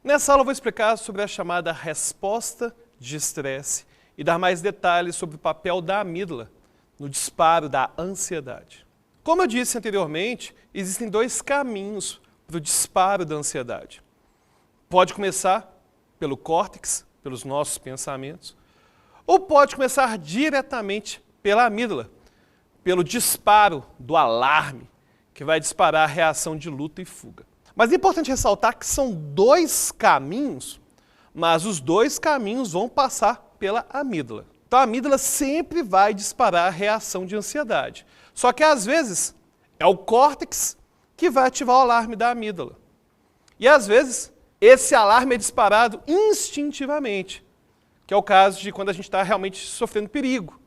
Nessa aula eu vou explicar sobre a chamada resposta de estresse e dar mais detalhes sobre o papel da amígdala no disparo da ansiedade. Como eu disse anteriormente, existem dois caminhos para o disparo da ansiedade. Pode começar pelo córtex, pelos nossos pensamentos, ou pode começar diretamente pela amígdala, pelo disparo do alarme, que vai disparar a reação de luta e fuga. Mas é importante ressaltar que são dois caminhos, mas os dois caminhos vão passar pela amígdala. Então a amígdala sempre vai disparar a reação de ansiedade. Só que às vezes é o córtex que vai ativar o alarme da amígdala. E às vezes esse alarme é disparado instintivamente, que é o caso de quando a gente está realmente sofrendo perigo.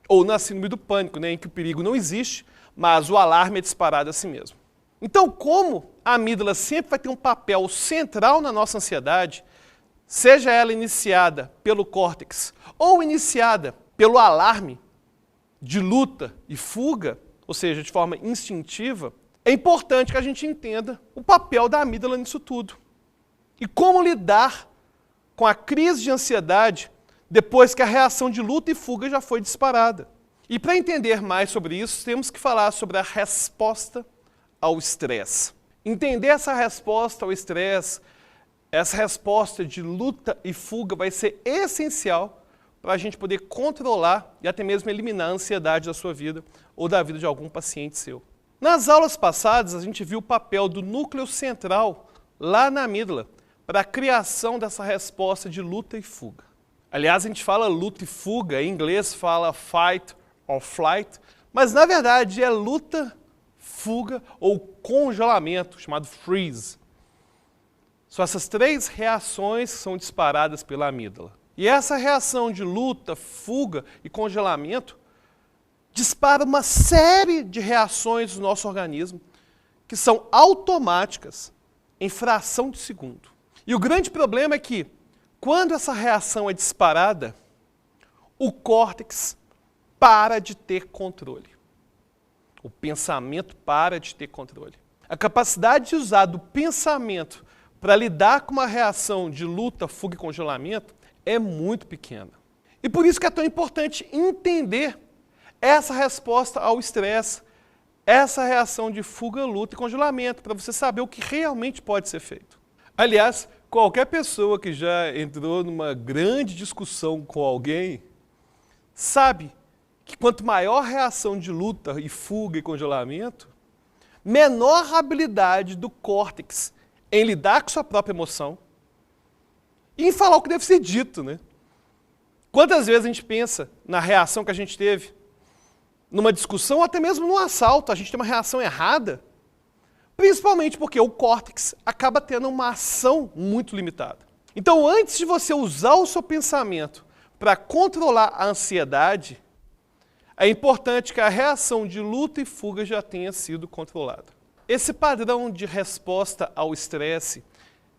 Ou na síndrome do pânico, né, em que o perigo não existe, mas o alarme é disparado a si mesmo. Então, como a amígdala sempre vai ter um papel central na nossa ansiedade, seja ela iniciada pelo córtex ou iniciada pelo alarme de luta e fuga, ou seja, de forma instintiva, é importante que a gente entenda o papel da amígdala nisso tudo. E como lidar com a crise de ansiedade depois que a reação de luta e fuga já foi disparada. E para entender mais sobre isso, temos que falar sobre a resposta ao estresse. Entender essa resposta ao estresse, essa resposta de luta e fuga vai ser essencial para a gente poder controlar e até mesmo eliminar a ansiedade da sua vida ou da vida de algum paciente seu. Nas aulas passadas, a gente viu o papel do núcleo central lá na amígdala para a criação dessa resposta de luta e fuga. Aliás, a gente fala luta e fuga, em inglês fala fight or flight, mas na verdade é luta, fuga ou congelamento, chamado freeze. São essas três reações que são disparadas pela amígdala. E essa reação de luta, fuga e congelamento dispara uma série de reações do nosso organismo que são automáticas em fração de segundo. E o grande problema é que, quando essa reação é disparada, o córtex para de ter controle. O pensamento para de ter controle. A capacidade de usar do pensamento para lidar com uma reação de luta, fuga e congelamento é muito pequena. E por isso que é tão importante entender essa resposta ao estresse, essa reação de fuga, luta e congelamento, para você saber o que realmente pode ser feito. Aliás, qualquer pessoa que já entrou numa grande discussão com alguém sabe que quanto maior a reação de luta e fuga e congelamento, menor a habilidade do córtex em lidar com sua própria emoção e em falar o que deve ser dito, né? Quantas vezes a gente pensa na reação que a gente teve numa discussão ou até mesmo num assalto, a gente tem uma reação errada, principalmente porque o córtex acaba tendo uma ação muito limitada. Então, antes de você usar o seu pensamento para controlar a ansiedade, é importante que a reação de luta e fuga já tenha sido controlada. Esse padrão de resposta ao estresse,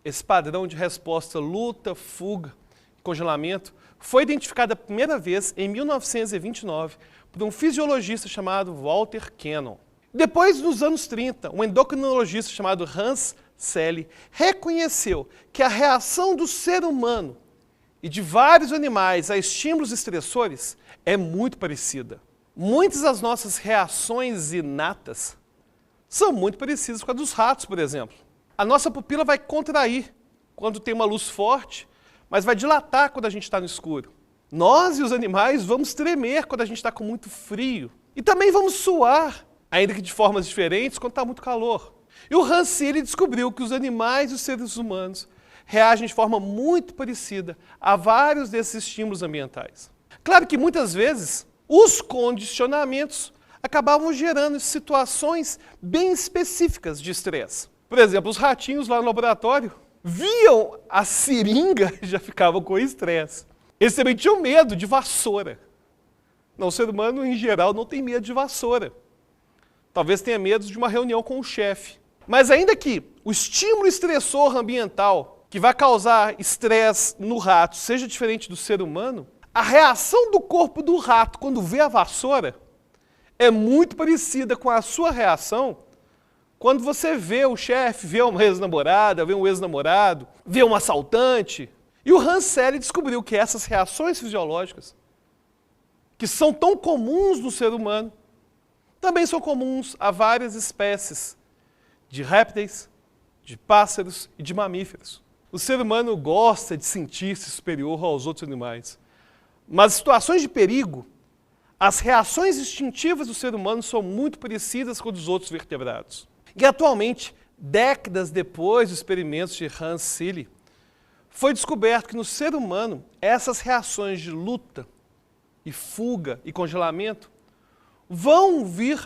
esse padrão de resposta luta, fuga, congelamento, foi identificado a primeira vez em 1929 por um fisiologista chamado Walter Cannon. Depois, nos anos 30, um endocrinologista chamado Hans Selye reconheceu que a reação do ser humano e de vários animais a estímulos estressores é muito parecida. Muitas das nossas reações inatas são muito parecidas com a dos ratos, por exemplo. A nossa pupila vai contrair quando tem uma luz forte, mas vai dilatar quando a gente está no escuro. Nós e os animais vamos tremer quando a gente está com muito frio. E também vamos suar, ainda que de formas diferentes, quando está muito calor. E o Hans Selye descobriu que os animais e os seres humanos reagem de forma muito parecida a vários desses estímulos ambientais. Claro que muitas vezes os condicionamentos acabavam gerando situações bem específicas de estresse. Por exemplo, os ratinhos lá no laboratório viam a seringa e já ficavam com estresse. Eles também tinham medo de vassoura. Não, o ser humano, em geral, não tem medo de vassoura. Talvez tenha medo de uma reunião com o chefe. Mas ainda que o estímulo estressor ambiental que vai causar estresse no rato seja diferente do ser humano, a reação do corpo do rato quando vê a vassoura é muito parecida com a sua reação quando você vê o chefe, vê uma ex-namorada, vê um ex-namorado, vê um assaltante. E o Hans Selye descobriu que essas reações fisiológicas, que são tão comuns no ser humano, também são comuns a várias espécies de répteis, de pássaros e de mamíferos. O ser humano gosta de sentir-se superior aos outros animais. Mas em situações de perigo, as reações instintivas do ser humano são muito parecidas com as dos outros vertebrados. E atualmente, décadas depois dos experimentos de Hans Selye, foi descoberto que no ser humano, essas reações de luta e fuga e congelamento vão vir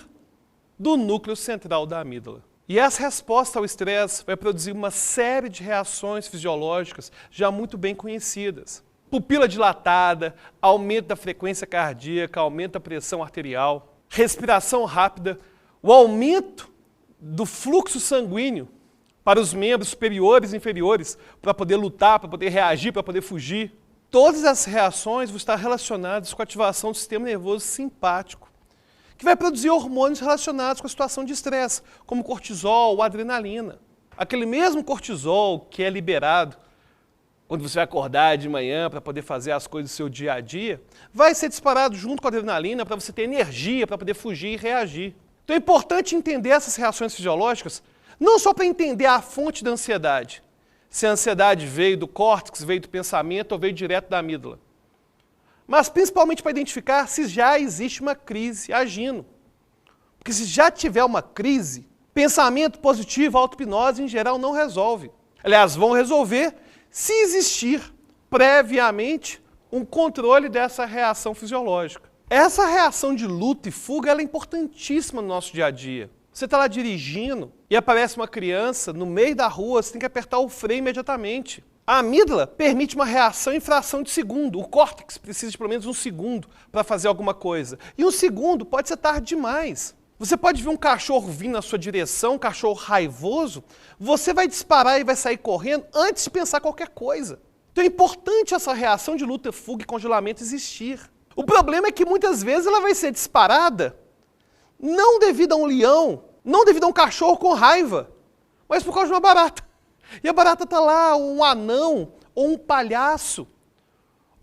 do núcleo central da amígdala. E essa resposta ao estresse vai produzir uma série de reações fisiológicas já muito bem conhecidas. Pupila dilatada, aumento da frequência cardíaca, aumento da pressão arterial, respiração rápida, o aumento do fluxo sanguíneo para os membros superiores e inferiores, para poder lutar, para poder reagir, para poder fugir. Todas essas reações vão estar relacionadas com a ativação do sistema nervoso simpático, que vai produzir hormônios relacionados com a situação de estresse, como cortisol ou adrenalina. Aquele mesmo cortisol que é liberado quando você vai acordar de manhã para poder fazer as coisas do seu dia a dia, vai ser disparado junto com a adrenalina para você ter energia para poder fugir e reagir. Então é importante entender essas reações fisiológicas, não só para entender a fonte da ansiedade, se a ansiedade veio do córtex, veio do pensamento ou veio direto da amígdala, mas principalmente para identificar se já existe uma crise agindo. Porque se já tiver uma crise, pensamento positivo, auto-hipnose em geral não resolve. Aliás, vão resolver se existir previamente um controle dessa reação fisiológica. Essa reação de luta e fuga ela é importantíssima no nosso dia a dia. Você está lá dirigindo e aparece uma criança no meio da rua, você tem que apertar o freio imediatamente. A amígdala permite uma reação em fração de segundo. O córtex precisa de pelo menos um segundo para fazer alguma coisa. E um segundo pode ser tarde demais. Você pode ver um cachorro vindo na sua direção, um cachorro raivoso, você vai disparar e vai sair correndo antes de pensar qualquer coisa. Então é importante essa reação de luta, fuga e congelamento existir. O problema é que muitas vezes ela vai ser disparada não devido a um leão, não devido a um cachorro com raiva, mas por causa de uma barata. E a barata está lá, um anão, ou um palhaço,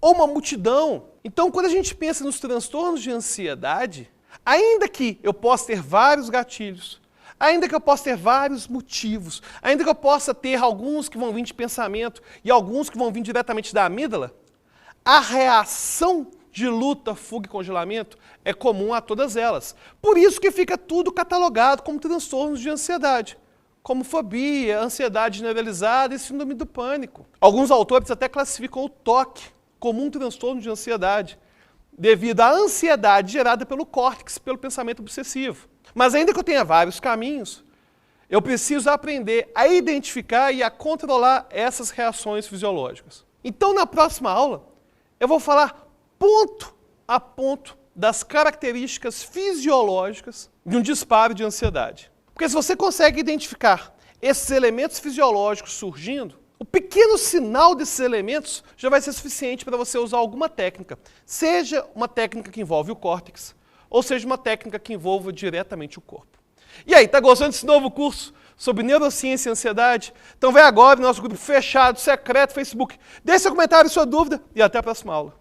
ou uma multidão. Então, quando a gente pensa nos transtornos de ansiedade, ainda que eu possa ter vários gatilhos, ainda que eu possa ter vários motivos, ainda que eu possa ter alguns que vão vir de pensamento e alguns que vão vir diretamente da amígdala, a reação de luta, fuga e congelamento é comum a todas elas. Por isso que fica tudo catalogado como transtornos de ansiedade, como fobia, ansiedade generalizada e síndrome do pânico. Alguns autores até classificam o TOC como um transtorno de ansiedade, devido à ansiedade gerada pelo córtex, pelo pensamento obsessivo. Mas ainda que eu tenha vários caminhos, eu preciso aprender a identificar e a controlar essas reações fisiológicas. Então, na próxima aula, eu vou falar ponto a ponto das características fisiológicas de um disparo de ansiedade. Porque se você consegue identificar esses elementos fisiológicos surgindo, o pequeno sinal desses elementos já vai ser suficiente para você usar alguma técnica, seja uma técnica que envolve o córtex, ou seja uma técnica que envolva diretamente o corpo. E aí, tá gostando desse novo curso sobre neurociência e ansiedade? Então vem agora no nosso grupo fechado, secreto, Facebook. Deixe seu comentário, sua dúvida e até a próxima aula.